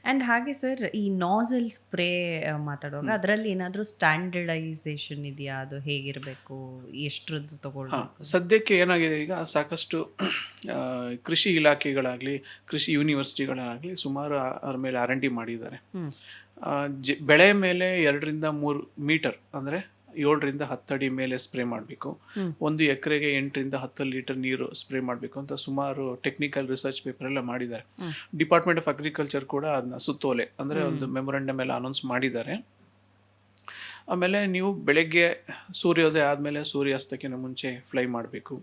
And ಹಾಗೆ sir ಈ nasal spray ಮಾತಾಡುವಾಗ ಅದರಲ್ಲಿ ಏನಾದರೂ ಸ್ಟ್ಯಾಂಡರ್ಡೈಸೇಷನ್ ಇದೆಯಾ? ಅದು ಹೇಗಿರಬೇಕು? ಎಷ್ಟರದ್ದು ಹಾಂ, ತಗೊಳ್ಬೇಕು? ಸದ್ಯಕ್ಕೆ ಏನಾಗಿದೆ ಈಗ ಸಾಕಷ್ಟು ಆ, ಕೃಷಿ ಇಲಾಖೆಗಳಾಗಲಿ, ಕೃಷಿ ಯೂನಿವರ್ಸಿಟಿಗಳಾಗಲಿ ಸುಮಾರು ಅದ್ರ ಮೇಲೆ R&D ಮಾಡಿದ್ದಾರೆ. ಆ, ಬೆಳೆ ಮೇಲೆ 2 ರಿಂದ 3 ಮೀಟರ್ ಅಂದರೆ 7 ರಿಂದ 10 ಅಡಿ ಮೇಲೆ ಸ್ಪ್ರೇ ಮಾಡಬೇಕು. 1 ಎಕರೆಗೆ 8 ರಿಂದ 10 ಲೀಟರ್ ನೀರು ಸ್ಪ್ರೇ ಮಾಡಬೇಕು ಅಂತ ಸುಮಾರು ಟೆಕ್ನಿಕಲ್ ರಿಸರ್ಚ್ ಪೇಪರ್ ಎಲ್ಲ ಮಾಡಿದ್ದಾರೆ. ಡಿಪಾರ್ಟ್ಮೆಂಟ್ ಆಫ್ ಅಗ್ರಿಕಲ್ಚರ್ ಕೂಡ ಅದನ್ನ ಸುತ್ತೋಲೆ ಅಂದರೆ ಒಂದು ಮೆಮೊರಂಡಮ್ ಎಲ್ಲ ಅನೌನ್ಸ್ ಮಾಡಿದ್ದಾರೆ. ಆಮೇಲೆ ನೀವು ಬೆಳಗ್ಗೆ ಸೂರ್ಯೋದಯ ಆದಮೇಲೆ ಸೂರ್ಯಾಸ್ತಕ್ಕಿಂತ ಮುಂಚೆ ಫ್ಲೈ ಮಾಡಬೇಕು.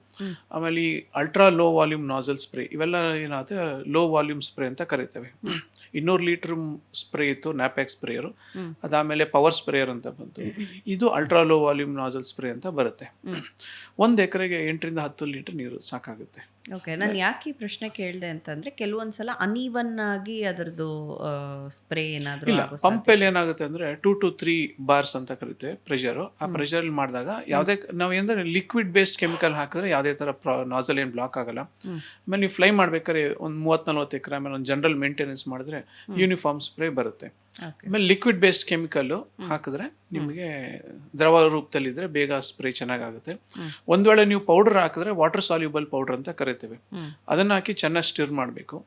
ಆಮೇಲೆ ಈ ultra low volume nasal spray ಇವೆಲ್ಲ ಏನಾಗುತ್ತೆ, ಲೋ ವಾಲ್ಯೂಮ್ ಸ್ಪ್ರೇ ಅಂತ ಕರಿತೇವೆ. 200 ಲೀಟರ್ ಸ್ಪ್ರೇ ಇತ್ತು ನ್ಯಾಪ್ಯಾಕ್ ಸ್ಪ್ರೇಯರು, ಅದಾದಮೇಲೆ ಪವರ್ ಸ್ಪ್ರೇಯರ್ ಅಂತ ಬಂತು. ಇದು ultra low volume nasal spray ಅಂತ ಬರುತ್ತೆ. 1 ಎಕರೆಗೆ 8 ರಿಂದ 10 ಲೀಟರ್ ನೀರು ಸಾಕಾಗುತ್ತೆ. ಓಕೆ, ನಾನು ಯಾಕೆ ಈ ಪ್ರಶ್ನೆ ಕೇಳಿದೆ ಅಂತಂದರೆ ಕೆಲವೊಂದು ಸಲ ಅನ್ಈವನ್ ಆಗಿ ಅದರದ್ದು ಸ್ಪ್ರೇ ಏನಾದರೂ ಇಲ್ಲ, ಆಗೋ ಪಂಪಲ್ಲಿ ಏನಾಗುತ್ತೆ ಅಂದರೆ 2 to 3 ಬಾರ್ಸ್ ಅಂತ ಕರೀತೇವೆ ಪ್ರೆಷರು. ಆ ಪ್ರೆಷರ್ ಮಾಡಿದಾಗ ಯಾವುದೇ ನಾವು ಏನಂದರೆ ಲಿಕ್ವಿಡ್ ಬೇಸ್ಡ್ ಕೆಮಿಕಲ್ ಹಾಕಿದ್ರೆ ಯಾವುದೇ ಥರ ನಾಸಲ್ ಏನು ಬ್ಲಾಕ್ ಆಗಲ್ಲ. ಆಮೇಲೆ ನೀವು ಫ್ಲೈ ಮಾಡ್ಬೇಕಾದ್ರೆ ಒಂದು 30-40 ಎಕರೆ ಆಮೇಲೆ ಒಂದು ಜನರಲ್ ಮೇಂಟೆನೆನ್ಸ್ ಮಾಡಿದ್ರೆ ಯೂನಿಫಾರ್ಮ್ ಸ್ಪ್ರೇ ಬರುತ್ತೆ. ಆಮೇಲೆ ಲಿಕ್ವಿಡ್ ಬೇಸ್ಡ್ ಕೆಮಿಕಲ್ಲು ಹಾಕಿದ್ರೆ ನಿಮಗೆ ದ್ರವ ರೂಪದಲ್ಲಿದ್ದರೆ ಬೇಗ ಸ್ಪ್ರೇ ಚೆನ್ನಾಗಾಗುತ್ತೆ. ಒಂದು ವೇಳೆ ನೀವು ಪೌಡರ್ ಹಾಕಿದ್ರೆ ವಾಟರ್ ಸಾಲ್ಯೂಬಲ್ ಪೌಡರ್ ಅಂತ ಕರಿತೇವೆ, ಅದನ್ನು ಹಾಕಿ ಚೆನ್ನಾಗಿ ಸ್ಟಿರ್ ಮಾಡಬೇಕು.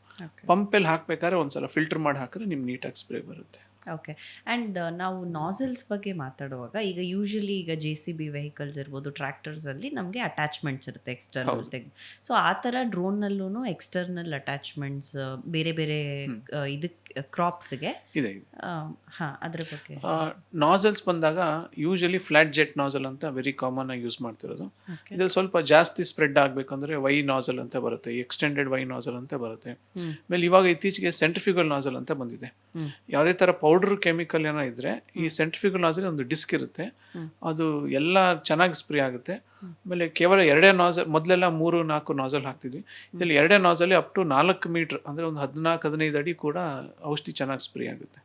ಪಂಪಲ್ಲಿ ಹಾಕ್ಬೇಕಾದ್ರೆ ಒಂದ್ಸಲ ಫಿಲ್ಟರ್ ಮಾಡಿ ಹಾಕಿದ್ರೆ ನಿಮ್ಗೆ ನೀಟಾಗಿ ಸ್ಪ್ರೇ ಬರುತ್ತೆ. ಓಕೆ. ಆ್ಯಂಡ್ ನಾವು ನಾಸಲ್ಸ್ ಬಗ್ಗೆ ಮಾತಾಡುವಾಗ ಈಗ ಯೂಶಲಿ ಈಗ JCB ವೆಹಿಕಲ್ಸ್ ಇರ್ಬೋದು, ಟ್ರ್ಯಾಕ್ಟರ್ಸಲ್ಲಿ ನಮಗೆ ಅಟ್ಯಾಚ್ಮೆಂಟ್ಸ್ ಇರುತ್ತೆ ಎಕ್ಸ್ಟರ್ನಲ್ ತೆಗೆದು. ಸೊ ಆ ಥರ ಡ್ರೋನ್ನಲ್ಲೂ ಎಕ್ಸ್ಟರ್ನಲ್ ಅಟ್ಯಾಚ್ಮೆಂಟ್ಸ್ ಬೇರೆ ಬೇರೆ ಇದಕ್ಕೆ ಕ್ರಾಪ್ಸ್ಗೆ ಇದೆ. ಹಾಂ, ಅದ್ರ ಬಗ್ಗೆ ನಾಸಲ್ಸ್ ಬಂದಾಗ ಯೂಶಲಿ ಫ್ಲಾಟ್ ಜೆಟ್ ನಾಸಲ್ ಅಂತ ವೆರಿ ಕಾಮನ್ ಆಗಿ ಯೂಸ್ ಮಾಡ್ತಿರೋದು. ಇದ್ರಲ್ಲಿ ಸ್ವಲ್ಪ ಜಾಸ್ತಿ ಸ್ಪ್ರೆಡ್ ಆಗಬೇಕಂದ್ರೆ ವೈ ನಾಸಲ್ ಅಂತ ಬರುತ್ತೆ, ಎಕ್ಸ್ಟೆಂಡೆಡ್ ವೈ ನಾಸಲ್ ಅಂತ ಬರುತ್ತೆ. ಆಮೇಲೆ ಇವಾಗ ಇತ್ತೀಚೆಗೆ ಸೆಂಟ್ರಿಫ್ಯೂಗಲ್ ನಾಸಲ್ ಅಂತ ಬಂದಿದೆ. ಯಾವುದೇ ಥರ ಪೌಡರ್ ಕೆಮಿಕಲ್ ಏನೋ ಇದ್ರೆ ಈ ಸೆಂಟ್ರಿಫ್ಯೂಗಲ್ ನಾಸಲ್ ಒಂದು ಡಿಸ್ಕ್ ಇರುತ್ತೆ, ಅದು ಎಲ್ಲ ಚೆನ್ನಾಗಿ ಸ್ಪ್ರೇ ಆಗುತ್ತೆ. ಆಮೇಲೆ ಕೇವಲ 2 ನಾಸಲ್, ಮೊದಲೆಲ್ಲ 3-4 ನಾಸಲ್ ಹಾಕ್ತಿದ್ವಿ. ಇದರಲ್ಲಿ 2 ನಾಸಲ್ ಅಪ್ ಟು 4 ಮೀಟರ್ ಅಂದರೆ ಒಂದು 14-15 ಅಡಿ ಕೂಡ ಔಷಧಿ ಚೆನ್ನಾಗಿ ಸ್ಪ್ರೇ ಆಗುತ್ತೆ.